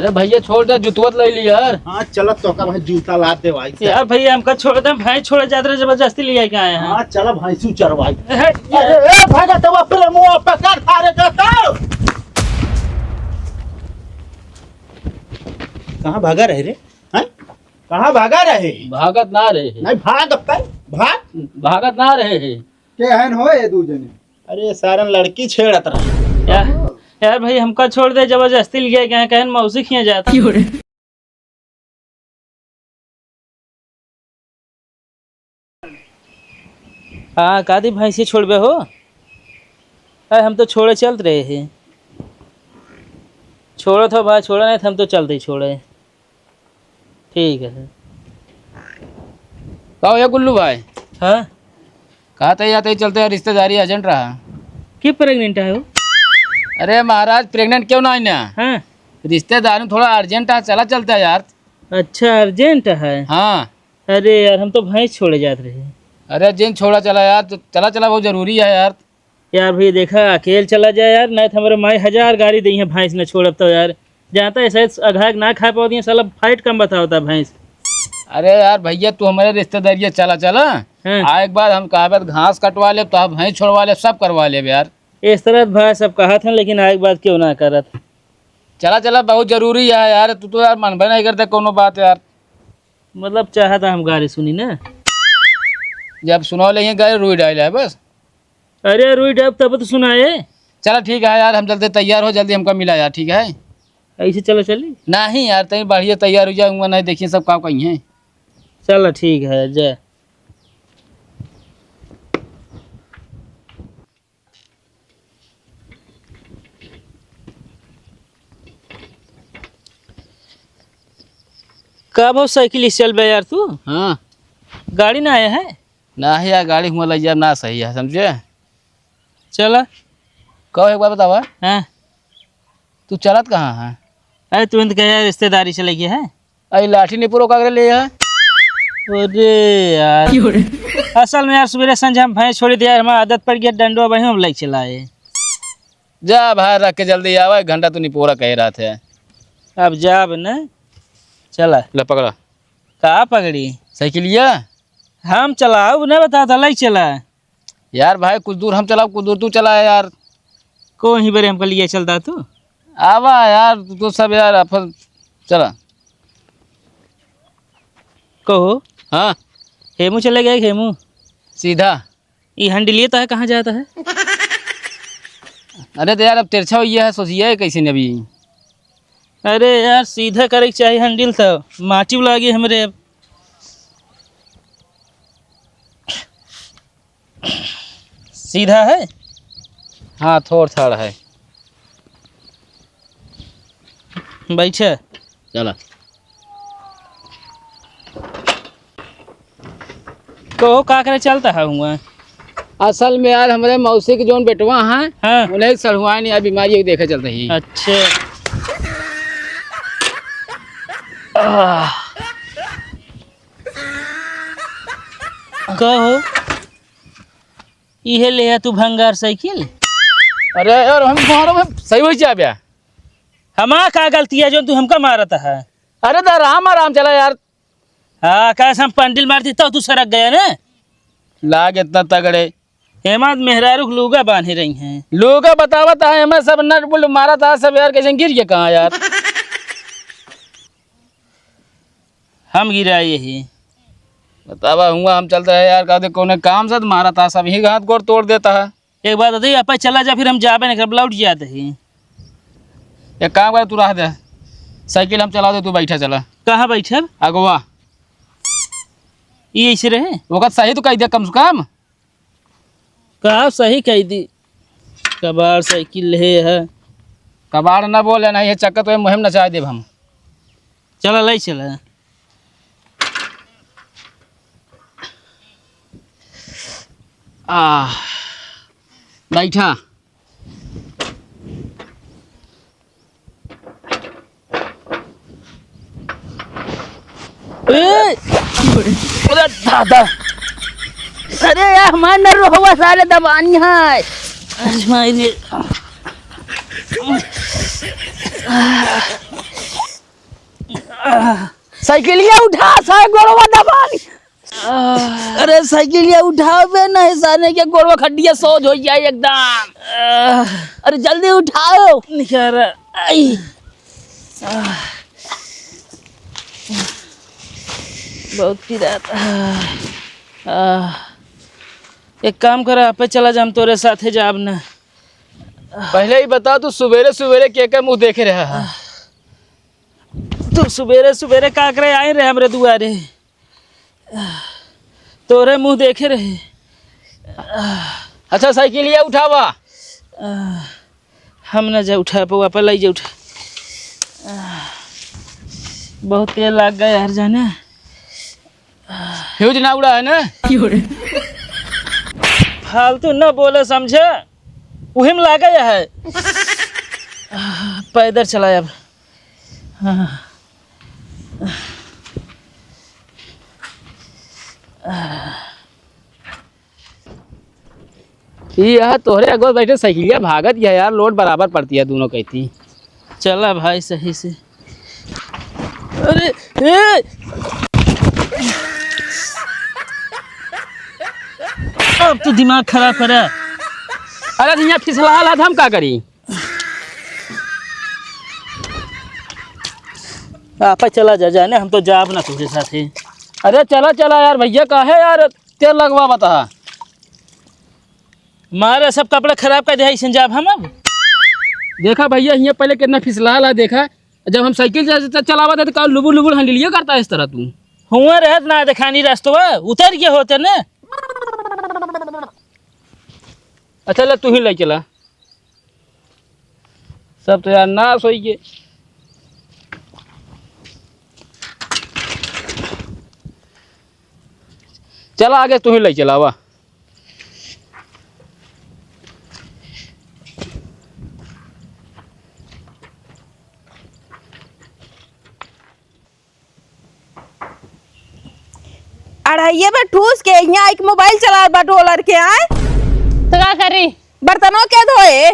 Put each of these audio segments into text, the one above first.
अरे भैया छोड़ दे, जुतवत ले ली यार। हाँ चल तो का भाई जूता ला दे भाई यार भैया हमका छोड़ दे, भाई छोड़े जाते रहे, जबरदस्ती ले आए आए हैं। हाँ चल भाई सू चरवाई ए भागा तो अपने मुंह पकड़ थारे जाता। कहाँ भागा रहे रे? हैं कहाँ भागा रहे? भागत ना रहे, नहीं भाग अब तक भाग, भागत ना रहे। के हन हो ये दू जने? अरे सारन लड़की छेड़त रहा। यार भाई हमका छोड़ दे, जबरदस्ती ले गए क्या कहन मौसी खिया जाता। हाँ कादी भाई से छोड़बे हो? अरे हम तो छोड़े चलत रहे हैं। छोड़ो तो भाई, छोड़ा नहीं तो हम तो चलते ही छोड़े। ठीक है। कहो ये गुल्लू भाई। हाँ कहा था जाते ही चलते हैं, रिश्तेदारी एजेंट रहा। क्यों प्रेग्नेंट है वो? अरे महाराज प्रेग्नेंट क्यों ना है ना? हाँ रिश्तेदारी थोड़ा अर्जेंट है, चला चलता है यार। अच्छा अर्जेंट है? हाँ। अरे यार हम तो भैंस छोड़े जाते रहे। अरे अर्जेंट छोड़ा चला यार, तो चला चला बहुत जरूरी है यार। यार भाई देखा अकेले चला जाए यार, नहीं तो हमारे माई 1000 गाड़ी दी है भैंस ने छोड़ तो यार। जानता है ऐसे अघाग ना खा पाती है साला, फाइट कम बता होता भैंस। अरे यार भैया तू हमारे रिश्तेदारी चला चला। हाँ। एक बार हम कहा घास कटवा ले तो भैंस छोड़वा ले, सब करवा ले यार। इस तरह भाई सब कहा था, लेकिन एक बात क्यों ना करत। चला चला बहुत जरूरी है यार, तू तो यार मन नहीं करता कोनो बात यार। मतलब चाहता हम गाड़ी सुनी ना, जब सुना ले गाड़ी रुई डाल है बस। अरे रुई डाब तब तो सुनाए। चलो ठीक है यार, हम जल्दी तैयार हो, जल्दी हमको मिला यार। ठीक है ऐसे चलो चली नहीं यार, तभी बढ़िया तैयार हो जाऊंगा, नहीं देखिए सब काम कहीं है। चलो ठीक है जय। कब हो साइकिल चल बे यार तू? हाँ गाड़ी ना आया है ना है यार, गाड़ी हुआ लग ना सही है समझे। चला कहो एक बार बतावा। हाँ तू चलत कहाँ है? अरे तू तो कह रिश्तेदारी चले गया है। अरे लाठी नहीं पूरा कागज ले है। अरे यार असल में यार सवेरे संझे हम भैंस छोड़ी दिया, हमारा आदत पड़ गया डंडो वही हम लाइक चलाए। जा बाहर रख के जल्दी आवा, 1 घंटा तू नहीं पूरा कह रहा था। अब जा अब न चला ले पकड़ा। कहाँ पकड़ी? साइकिलिया हम चलाओ नहीं बता था लाइक चला यार। भाई कुछ दूर हम चलाओ, कुछ दूर तू चला है यार। को ही बारे हमको लिए चलता तू आवा यार, तू सब यार अपन चला। कहो हाँ हेमू चले गए? हेमू सीधा ये हंडिलिए तो है, कहाँ जाता है? अरे तो यार अब तिरछा हुई है, सोचिए कैसे ने अभी। अरे यार सीधा करे चाहिए हंडिल, तो माटी लगी हमारे। अब सीधा है? हाँ थोड़ा थोड़ा है। बैठे चला। कहो का करे चलता है हुआ? असल में यार हमारे मौसी के जोन बेटवा हैं। हाँ उन्हें सड़ुआ नहीं, बीमारी देखे चल रही। अच्छा कहो ये ले तू भंगार साइकिल? अरे यार हम सही हो जा हमारा क्या गलती है जो तू हमका मारता है? अरे तो आराम आराम चला यार। हाँ कैसे हम पंडिल मारती तब तू सड़क गया ना। लाग इतना तगड़े हेमंत मेहरारू लोगा बांधे रही हैं। लोगा बतावत है हमें सब नट बुल मारा था सब यार, कैसे गिर गया कहाँ यार? हम गिरा यही बतावा हुआ, हम चलते है यार। कहते कौन काम से मारा था, सब ही हाथ गोड़ तोड़ देता है। एक बात बताइए आप चला जा, फिर हम जाबे नहीं कर लौट जाते ही। एक काम कर तू रह दे, साइकिल हम चला दे, तू बैठा चला। कहाँ बैठे? अगवा ये ऐसे रहे वक्त सही तो कह दिया कम से कम। कहा सही कह दी, कबाड़ साइकिल है। कबाड़ ना बोले ना, ये चक्कर तो मुहिम नचा देव हम। चला लाई चला। बैठा दादा। अरे यार मान न हुआ सारे दबानी है। साइकिलिया उठा सारे गोड़वा दबा अरे साइकिलिया उठाओ बे नहीं साने के गोड़वा खड्डिया सोज हो जाए एकदम। अरे जल्दी उठाओ निखर आई बहुत पीड़ाता है। एक काम कर आप चला जा, हम तोरे साथे जाब ना। पहले ही बता तू सवेरे सवेरे के कर मुंह देखे रहा है। तू सवेरे सवेरे का करे आए रहे हमरे दुआरे, तोरे मुंह देखे रहे। अच्छा साइकिलिया उठावा। हम ना जा उठा पा पे लाई जा उठा। बहुत तेल लग गया यार जाने। फ्यूज ना उड़ा है ना। फालतू न बोले समझे, वही में लागा है। पैदल चला अब। यार तोहरे अगवा बैठे साइकिलिया भागत है यार, लोड बराबर पड़ती है दोनों कहती। चला भाई सही से। अरे ए! अब तो दिमाग खराब करे। अरे यहाँ फिसला हम का करी। आप चला जा जाने, हम तो जाब ना तुझे साथे। अरे चला चला यार भैया का है यार, तेल लगवा बता। मारे सब कपड़े खराब कर दे जाब हम। अब देखा भैया यहाँ पहले कितना फिसला देखा, जब हम साइकिल चलावा थे तो लुबुर लुबुर हंडिलिया करता है इस तरह तू। हुआ रहत ना दिखानी रास्तवा उतर के होते न। अच्छा ले तू ही ले चला। सब तो यार ना सोई के। चला आगे तू ही ले चला वाह। अढ़ाइये में ठूस के यहाँ एक मोबाइल चला बटोलर के आए तो का करी? बर्तनों के धोए।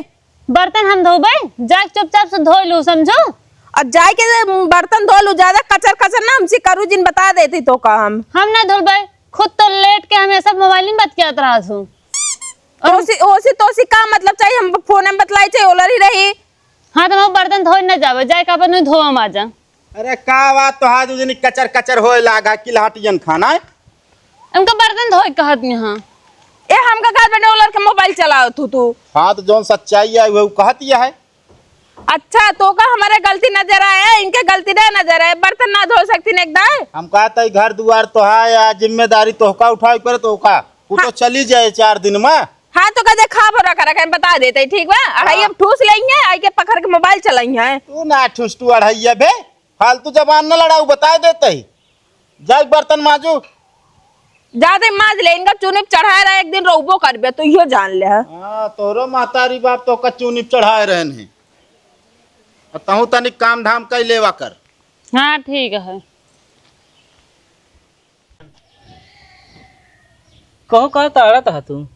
बर्तन हम धोबे, जाके चुपचाप से धो लू समझो। और जाए के बर्तन धो लू, ज्यादा कचर कचर ना हमसे करू जिन बता देती तो का हम ना धुलबे, खुद तो लेट के हमेशा मोबाइल में बतियात रहा हूँ। तो का मतलब चाहिए, हम फोन में बतलाई चाहिए ओलर ही रही। हाँ तो हम बर्तन धो न जावे, जाए का अपन धो हम आजा। अरे का बात तो हाथ उजनी कचर कचर होए लागा कि लाटियन खाना है। हमका बर्तन धोए कहत यहाँ। ए हमका घर में ओलर के मोबाइल चलाओ तू। हाँ तो जौन सच्चाई है वो कहती है। अच्छा तो का हमारे गलती नजर आए, इनके गलती नहीं नजर आए। बर्तन ना धो सकती ने एकदम। हम कहते घर दुआर तो है या जिम्मेदारी तोहका उठाई करे तोहका वो तो चली जाए 4 दिन में। हाँ तो कदे खा भरा कर बता देते ठीक बा। अढ़ाई अब ठूस लेंगे, आई के पकड़ के मोबाइल चलाइए। तू ना ठूस तू अढ़ैया बे, फालतू जबान न लड़ाऊ बता देते ही। जाए बर्तन माजू। ज्यादा माज ले, इनका चुनिप चढ़ाए रहा एक दिन रोबो करबे तो यो जान ले। हाँ तोरो महतारी बाप तो कचूनी चढ़ाए रहन है। तहु तनिक काम धाम कर लेवा कर। हाँ ठीक है। कहो कहा ताड़ा था तू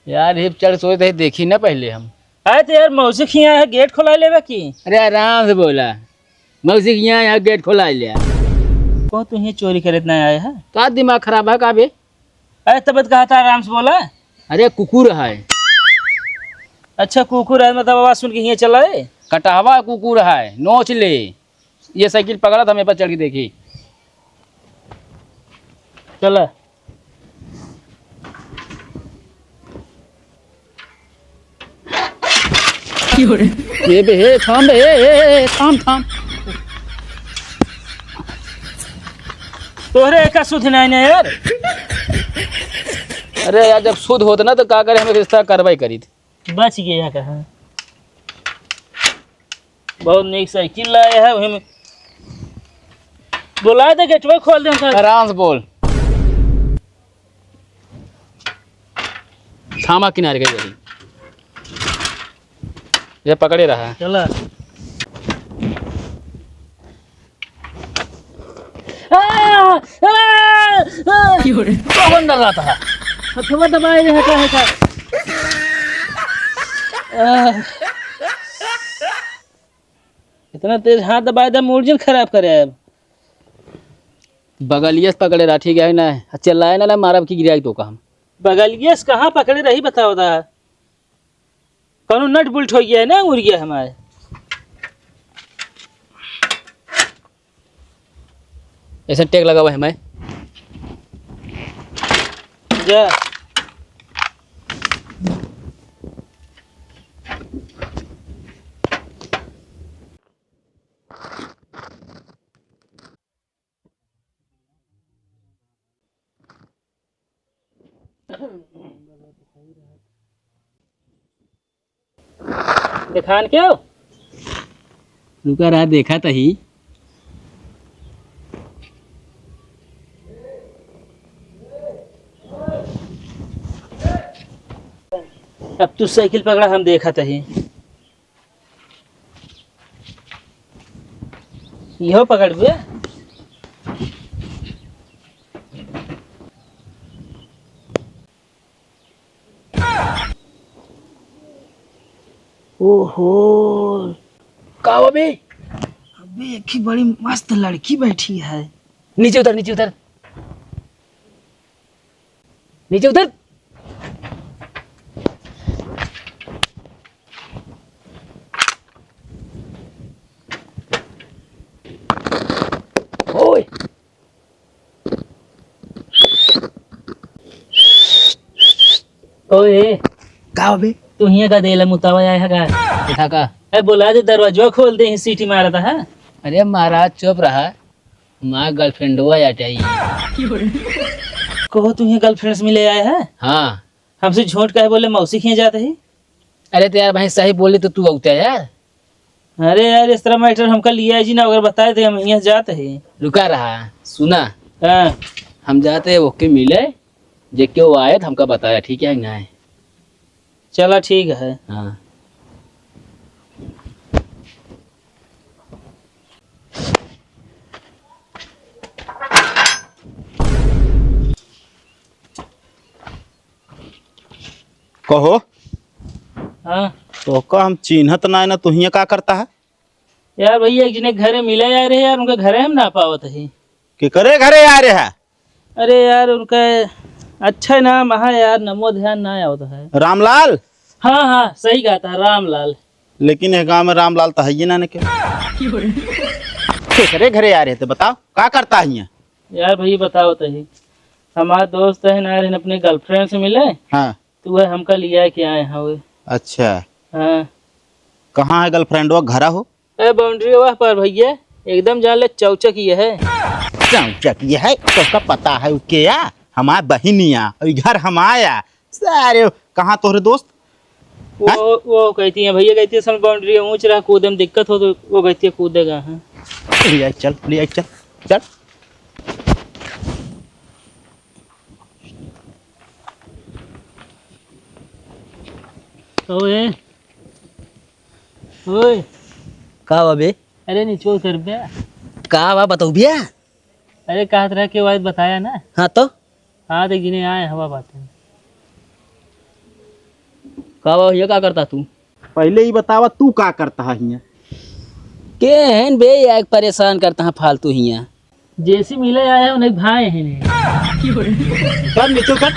यार हिप चढ़ सोए थे, देखी ना पहले हम। आए तो यार मौसी खिया है, गेट खोला लेवा की। अरे आराम से बोला, मौसी यहाँ गेट खोला लिया। कहो तू ही चोरी करे इतना आया है। का दिमाग खराब है का बे? अरे तबियत कहा था आराम से बोला। अरे कुकुर है। अच्छा कुकुर है मतलब आवाज सुन के यहाँ चला है। कटावा कुकुर है, नोच ले। ये साइकिल पकड़ा था मेरे पास, चढ़ के देखी। चला ये बे हे थाम बे, हे थाम थाम। तोहरे का सुध नहीं है यार। अरे यार जब शुद्ध होता ना तो का करे, हमें रिश्ता कार्रवाई करी थी। बच गया कहा। बहुत नई साइकिल लाया है, वही में बुलाए तो गेटवे खोल दे। आराम से बोल। थामा किनारे के जरी, ये पकड़े रहा। चला कौन डर रहा था? हथवा दबाए रहे का इतना तेज हाथ दबाए दम मूर्जन खराब करे अब बगलिए से पकड़े रहा ठीक है ना, चिल्लाए ना मारब की गिराई तो का हम। बगलिए से कहाँ पकड़े रही बताओ दा, कौनो नट बुल्ट हो गया है ना उड़ गया हमारे। ऐसे टेक लगा हुआ है मैं जा दिखान क्यों रुका रहा देखा तो ही। अब तू साइकिल पकड़ा हम देखा ही, यो पकड़ बे। ओहो कहा अबे अबे एक ही बड़ी मस्त लड़की बैठी है। नीचे उतर नीचे उतर नीचे उतर। ओए ओए कहा अबे तू हिया का देला मुतावा आया है का देखा का। ए बुला दे दरवाजा खोल दे, सीटी मारा था है। अरे महाराज चुप रहा, माँ गर्लफ्रेंड हुआ जाटाई। कहो तू हिया गर्लफ्रेंड से मिले आया है, हाँ हमसे झूठ कहे बोले मौसी खिया जाते ही। अरे तो यार भाई सही बोली तो तू औता यार। अरे यार इस तरह मैटर हमका लिया है जी ना, अगर बताए थे हम यहाँ जाते ही। रुका रहा सुना, हाँ हम जाते हैं ओके मिले, जे क्यों आए तो हमका बताया ठीक है ना। चला ठीक है। हाँ कहो हाँ तो का हम चिन्हत ना है ना, तू हियाँ का करता है? यार भैया एक जने घरे मिले आ रहे यार, उनका घरे हम ना पावत ही। कि करे घरे आ रहे है? अरे यार उनका अच्छा नाम है यार, नमो ध्यान ना आवत है। रामलाल? हाँ हाँ सही कहा था, रामलाल। लेकिन ये गांव में रामलाल तो है ही ना के। करे घरे आ रहे थे, बताओ का करता है यहाँ? यार भैया बताओ तो ही, हमारे दोस्त है ना अपने गर्लफ्रेंड से मिले, हाँ तो वह हमका लिया के आए हैं वो। अच्छा, हाँ कहाँ है गर्लफ्रेंड? वो घर हो? ए बाउंड्री वह पर भैया एकदम जान ले चौचक ये है। चौचक ये है तो का पता है उसके या हमार बहिनिया घर हम आया सारे। कहाँ तोहरे दोस्त? वो कहती है भैया, कहती है सन बाउंड्री ऊंच रहा, कूदे में दिक्कत हो तो वो कहती है कूदेगा। हाँ ले आई चल, ले आई चल चल। ओए ओए का अबे अरे नीचे उतर बे। का बा बताऊ भैया। अरे कहा तरह के वायद बताया ना। हाँ तो हाँ तो गिने आए हवा बातें। का बा ये का करता तू? पहले ही बतावा तू का करता है यहाँ? के हैं बे यार परेशान करता है फालतू हिया। जैसे मिले आए उन्हें भाई हैं ने। चल नीचे उतर।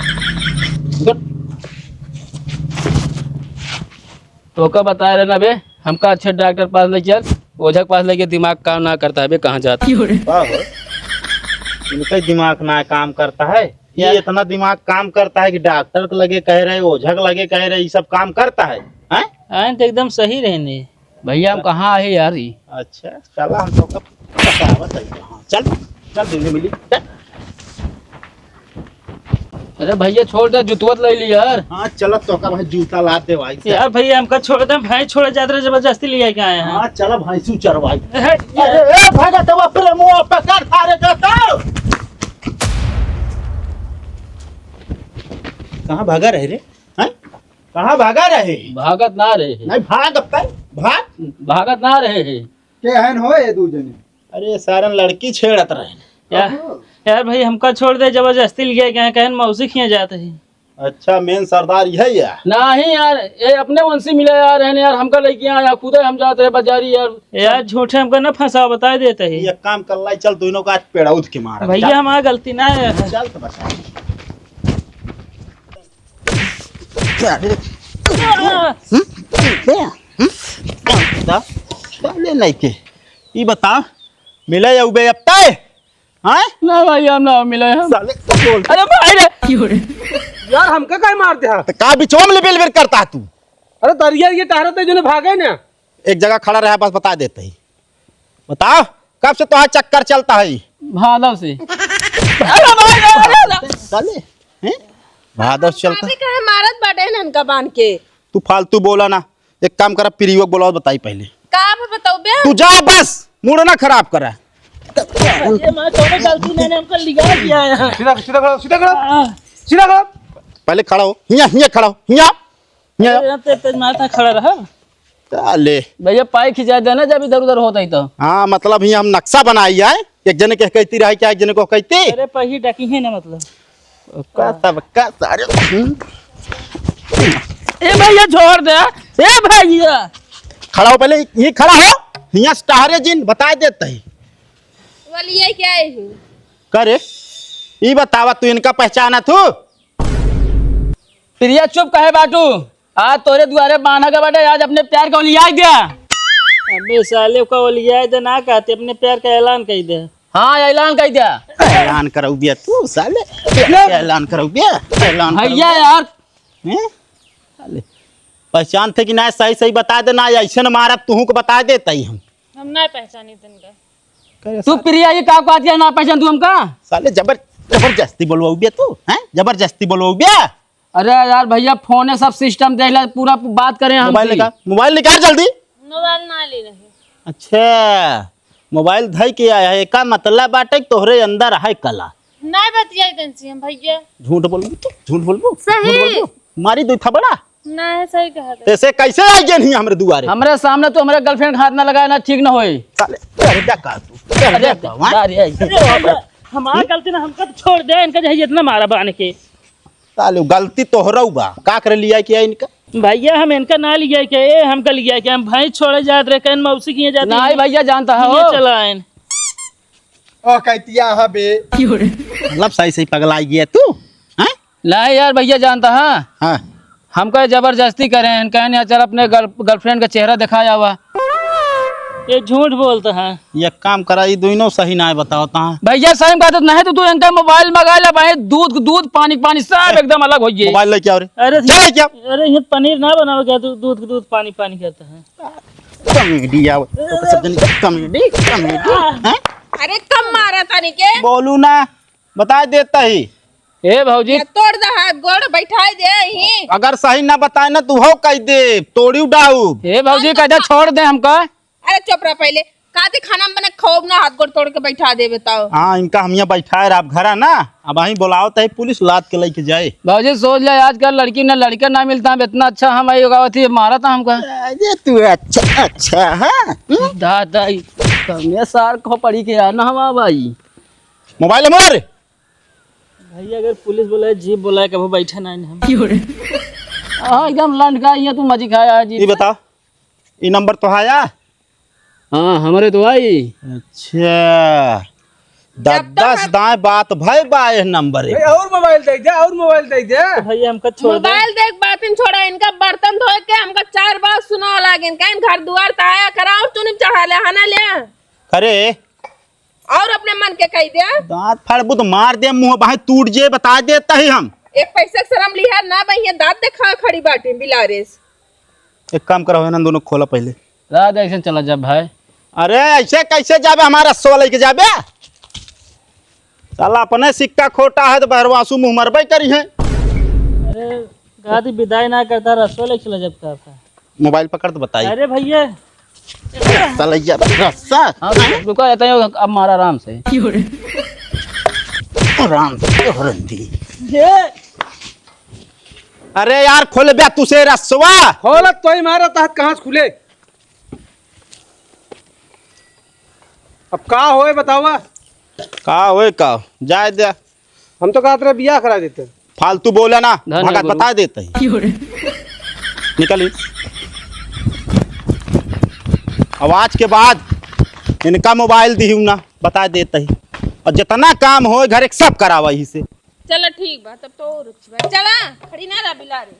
तो का बता रहे ना बे, हमका अच्छे डॉक्टर पास ले चल, ओझा के पास लेके दिमाग काम ना करता है बे, कहाँ जाता है? इनका दिमाग ना काम करता है, ये इतना दिमाग काम करता है कि डॉक्टर को लगे कह रहे, ओझा को लगे कह रहे, ये सब काम करता है। हैं? आए तो एकदम सही रहने। भैया हम कहाँ आए यार ये? अच्छा चला हम तो कब बतावत है। हाँ, चल चल दिन मिली चल। अरे भैया छोड़ दे, जुतवत ले ली यार। हाँ चलो तो का भाई जूता ला दे भाई। यार भैया हमका छोड़ दे, भाई छोड़ जाते रहे, जबरदस्ती ले के आए हैं। हाँ चलो भैंसू चरवाई। हट, अरे भागा तो अपने मुंह पकड़ थारे जाता। कहाँ भागा रहे रे? हैं? कहाँ भागा रहे? भागत ना रहे, नहीं भाग अब तक भाग। भागत ना रहे। के हन हो ये दू जने? अरे सारन लड़की छेड़त रहे। यार भाई हमका छोड़ दे, जबरदस्ती ले के आए, कहन मौसी खिया जाते हैं। अच्छा मेन सरदार यही है। नहीं यार, ये अपने वंशी मिले यार, रहने यार हमका लेके यहाँ खुद हम जाते हैं बाजारी यार। यार झूठे हमको ना फंसा बता देते ही। एक काम कर लाई, चल दोनों का आज पेड़ा उठ के मारा। भैया हमारा गलती ना है। चल तो बता। चले नहीं के ये बता मिले या उबे अब तय हाँ ना भाई हम ना मिले हम। साले बोल अरे भाई रे यार हमका काय मारते हैं? तो का बिचोम ले बेल करता है तू। अरे दरिया ये टहरा थे जो भागे ना। एक जगह खड़ा रहा बस बता देते ही। बताओ कब से तुम्हारा चक्कर चलता है? भादव से। साले हैं भादव से चलता अभी कहे मारत बाटे न इनका बांध के। तू फालतू बोला ना। एक काम करा प्रयोग बोला बताई पहले। का बताओ बे? तू जा बस मूड ना खराब करा। ये मैं तो गलती मैंने हमको लिखा दिया है। सीधा सीधा खड़ा, सीधा खड़ा, सीधा खड़ा। पहले खड़ा हो हिया खड़ा हो हिया तेज माथा खड़ा रहा। चले भैया पाई खिंचा देना जब इधर उधर होता ही तो। हाँ मतलब हिया हम नक्शा बनाई है। एक जने के कहती रही क्या एक जने को कहती अरे पही डकी है ना मतलब। का सारे ए भैया छोड़ दे। ए भैया खड़ा हो पहले ये खड़ा हो हिया स्टारे जिन बता देते ही वाली ये क्या है? करे ये बतावा तू इनका पहचाना तू। प्रिया चुप कहे बाटू, आज तोरे द्वारे बांधा का बाटे, आज अपने प्यार का लिया गया। अबे साले को लिया दे ना कहते अपने प्यार का ऐलान कर दे। हाँ ऐलान कर दिया। ऐलान करो दिया तू साले ऐलान करो दिया ऐलान भैया यार हैं? साले पहचान थे कि ना सही सही बता देना ऐसे न मारा तू को बता देता ही हम ना पहचानी तनका। तू प्रिया ये का दिया ना पहचान तू हमका। साले जबरदस्ती बोलवा बिया तू हैं जबरदस्ती बोलवा बिया। अरे यार भैया फोन है सब सिस्टम देख ले पूरा बात करें हम। मोबाइल निकाल जल्दी। मोबाइल ना ले रहे। अच्छा मोबाइल धई के आया है का मतलब बाटे तोहरे अंदर है कला। ना बतियाई तन से हम भैया। झूठ बोलबू तू झूठ बोलबू सही। मारी दो था बड़ा ना है सही कहा था। ऐसे कैसे आ गए नहीं हमरे दुआरे। हमारे सामने तो हमारे गर्लफ्रेंड हाथ ना लगाए ना ठीक ना होए। साले अरे क्या कर तू अरे क्या हाँ? हमारा गलती ना हमको छोड़ दे। इनका जो इतना मारा बांध के। साले गलती तोहरा बा का कर लिया किया इनका। भैया हम इनका ना लिया क्या ये हमका लिया क्या हम भाई छोड़े जाते रहे कहीं मौसी की जाते नहीं भैया जानता है ये चला आइन। ओ कहतिया हा बे। मतलब सही सही पगला गया तू हैं। नहीं यार भैया जानता है हाँ हमको जबरदस्ती करें कहें चल अपने गर्लफ्रेंड का चेहरा दिखाया हुआ। ये झूठ बोलता है। ये काम करा ये दोनों सही ना है बताओ ता। भैया सही बात नहीं तो तू इनका मोबाइल मंगा ले भाई दूध पानी सब एकदम अलग हो गए। मोबाइल लेके आओ रे अरे चल क्या अरे ये पनीर ना बनाओ क्या तू दूध पानी करता है। कॉमेडी आओ तो सब जन कॉमेडी हैं अरे कम मारा था निके। बोलू ना बता देता ही। ए भौजी तोड़ दे हाथ गोड़ बैठाई दे ही। अगर सही ना बताए ना तू हो कह दे तोड़ी उड़ाऊ। ए भौजी कहते छोड़ दे हमका। अरे चुप रह पहले काते खाना में बने खूब ना हाथ गोड़ तोड़ के बैठा दे बताओ। हाँ इनका हम यहाँ बैठाए आप घर ना अब वहीं बुलाओ तो पुलिस लाद के लेके जाए। भौजी सोच ले आजकल लड़की ना लड़का ना मिलता है इतना अच्छा हम थी मारा था हमका। अरे तू अच्छा अच्छा हाँ दादा कमे सार को पड़ी के यार ना हम भाई मोबाइल हमारे भैया अगर पुलिस बोला जीप बोला कभी बैठा ना हम। हाँ एकदम लंड का ये तू मजी खाया जी। ये बता ये नंबर तो आया। हाँ हमारे तो आई। अच्छा दस दाएं बात भाई बाए नंबर ए, और मोबाइल दे दे और मोबाइल दे दे। भैया हमका छोड़ दे। मोबाइल देख बात छोड़ा इनका बर्तन धोए के हमका 4 बार सुना लागे इनका इन घर दुआर ताया कराओ तूने चढ़ा ले हना ले अरे और अपने मन के कह दे। दांत फाड़बू तो मार दे मुंह बाहे टूट जे बता देता ही हम। एक पैसे शर्म लिया ना भैया दांत देखा खड़ी बाटे बिलारेस। एक काम करो ना दोनों खोला पहले। रात ऐसे चला जा भाई। अरे ऐसे कैसे जाबे हमारा रस्सो लेके जाबे। साला अपने सिक्का खोटा है तो बहरवासू मुंह मरबे करी है। अरे गादी विदाई ना करता रसोई चला जब का था। मोबाइल पकड़ तो बताइए। अरे भैया साला ये रस्सा हाँ रुको जाता है अब मारा आराम से। आराम से रंदी। अरे यार खोल बे तू से रस्सवा। खोलत तो ही मारा था कहाँ से खुले। अब का होए बतावा। का होए का जाए दे। हम तो कहते रहे बियाह करा देते। फालतू बोला ना, धन्य भगत गुरु। बता देते ही। निकली अब आज के बाद इनका मोबाइल दी हूँ ना, बता देते ही, और जितना काम हो घर एक सब करावा ही से। चलो ठीक बा तब तो और अच्छी बात चला खड़ी ना रहा बिलारी